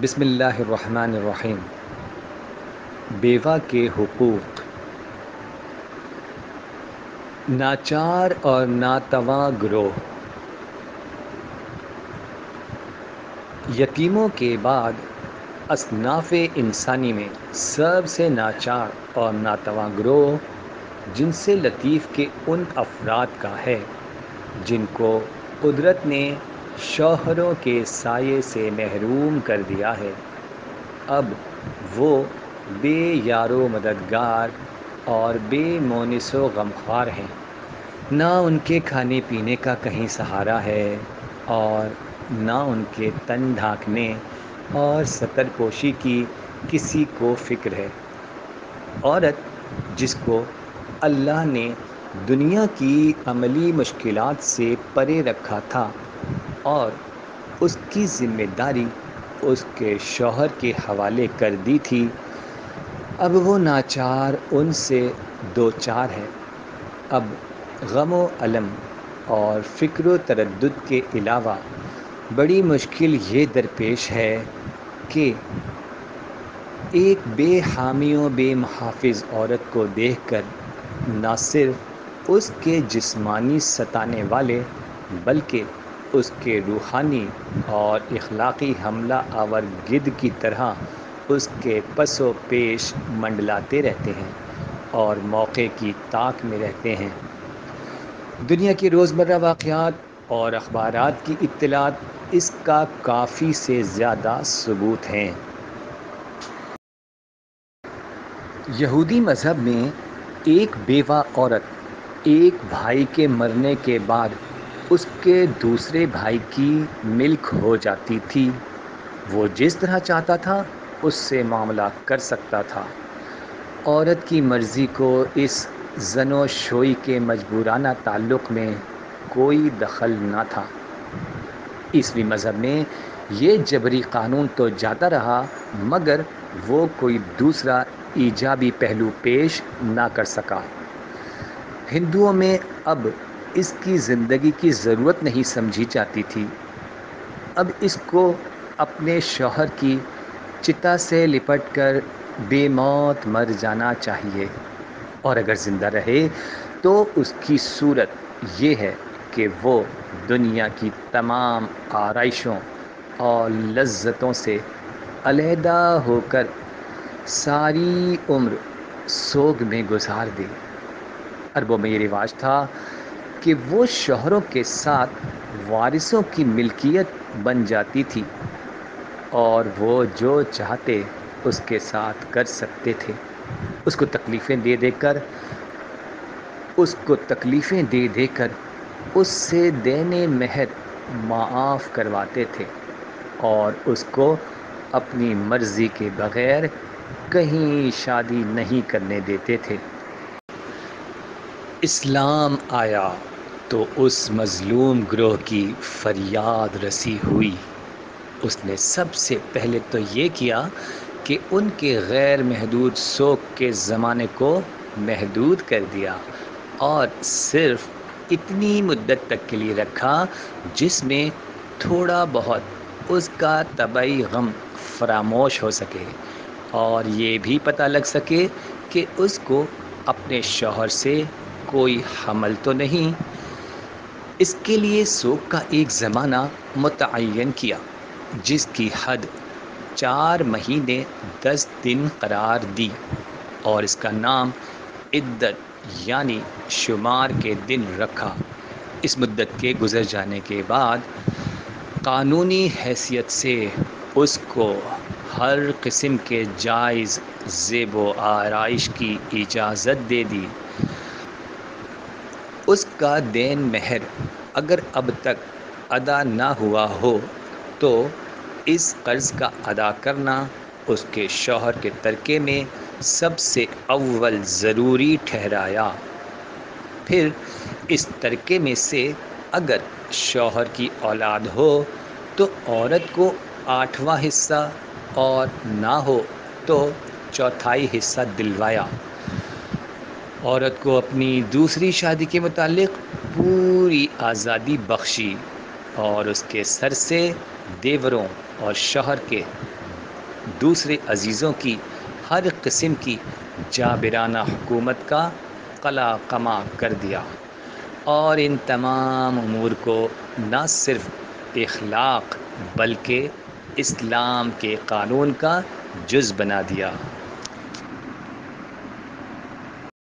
بسم اللہ الرحمن الرحیم۔ بیوہ کے حقوق۔ ناچار اور ناتواں گروہ۔ یتیموں کے بعد اصناف انسانی میں سب سے ناچار اور ناتواں گروہ جنس لطیف کے ان افراد کا ہے جن کو قدرت نے شوہروں کے سائے سے محروم کر دیا ہے۔ اب وہ بے یار و مددگار اور بے مونس و غمخوار ہیں۔ نہ ان کے کھانے پینے کا کہیں سہارا ہے اور نہ ان کے تن ڈھانکنے اور ستر پوشی کی کسی کو فکر ہے۔ عورت جس کو اللہ نے دنیا کی عملی مشکلات سے پرے رکھا تھا اور اس کی ذمہ داری اس کے شوہر کے حوالے کر دی تھی، اب وہ ناچار ان سے دوچار ہے۔ اب غم و الم اور فکر و تردد کے علاوہ بڑی مشکل یہ درپیش ہے کہ ایک بے حامی و بے محافظ عورت کو دیکھ کر نہ صرف اس کے جسمانی ستانے والے بلکہ اس کے روحانی اور اخلاقی حملہ آور گدھ کی طرح اس کے پس و پیش منڈلاتے رہتے ہیں اور موقع کی تاک میں رہتے ہیں۔ دنیا کے روزمرہ واقعات اور اخبارات کی اطلاعات اس کا کافی سے زیادہ ثبوت ہیں۔ یہودی مذہب میں ایک بیوہ عورت ایک بھائی کے مرنے کے بعد اس کے دوسرے بھائی کی ملک ہو جاتی تھی۔ وہ جس طرح چاہتا تھا اس سے معاملہ کر سکتا تھا۔ عورت کی مرضی کو اس زن و شوئی کے مجبورانہ تعلق میں کوئی دخل نہ تھا۔ عیسوی مذہب میں یہ جبری قانون تو جاتا رہا مگر وہ کوئی دوسرا ایجابی پہلو پیش نہ کر سکا۔ ہندوؤں میں اب اس کی زندگی کی ضرورت نہیں سمجھی جاتی تھی۔ اب اس کو اپنے شوہر کی چتا سے لپٹ کر بے موت مر جانا چاہیے، اور اگر زندہ رہے تو اس کی صورت یہ ہے کہ وہ دنیا کی تمام آرائشوں اور لذتوں سے علیحدہ ہو کر ساری عمر سوگ میں گزار دے۔ عربوں میں یہ رواج تھا کہ وہ شوہروں کے ساتھ وارثوں کی ملکیت بن جاتی تھی اور وہ جو چاہتے اس کے ساتھ کر سکتے تھے۔ اس کو تکلیفیں دے کر اس سے دین مہر معاف کرواتے تھے اور اس کو اپنی مرضی کے بغیر کہیں شادی نہیں کرنے دیتے تھے۔ اسلام آیا تو اس مظلوم گروہ کی فریاد رسی ہوئی۔ اس نے سب سے پہلے تو یہ کیا کہ ان کے غیر محدود سوگ کے زمانے کو محدود کر دیا اور صرف اتنی مدت تک کے لیے رکھا جس میں تھوڑا بہت اس کا طبعی غم فراموش ہو سکے اور یہ بھی پتہ لگ سکے کہ اس کو اپنے شوہر سے کوئی حمل تو نہیں۔ اس کے لیے سوگ کا ایک زمانہ متعین کیا جس کی حد 4 مہینے 10 دن قرار دی اور اس کا نام عدت یعنی شمار کے دن رکھا۔ اس مدت کے گزر جانے کے بعد قانونی حیثیت سے اس کو ہر قسم کے جائز زیب و آرائش کی اجازت دے دی۔ اس کا دین مہر اگر اب تک ادا نہ ہوا ہو تو اس قرض کا ادا کرنا اس کے شوہر کے ترکے میں سب سے اول ضروری ٹھہرایا۔ پھر اس ترکے میں سے اگر شوہر کی اولاد ہو تو عورت کو 8واں حصہ اور نہ ہو تو 1/4 حصہ دلوایا۔ عورت کو اپنی دوسری شادی کے متعلق پوری آزادی بخشی اور اس کے سر سے دیوروں اور شوہر کے دوسرے عزیزوں کی ہر قسم کی جابرانہ حکومت کا قلع قمع کر دیا اور ان تمام امور کو نہ صرف اخلاق بلکہ اسلام کے قانون کا جز بنا دیا۔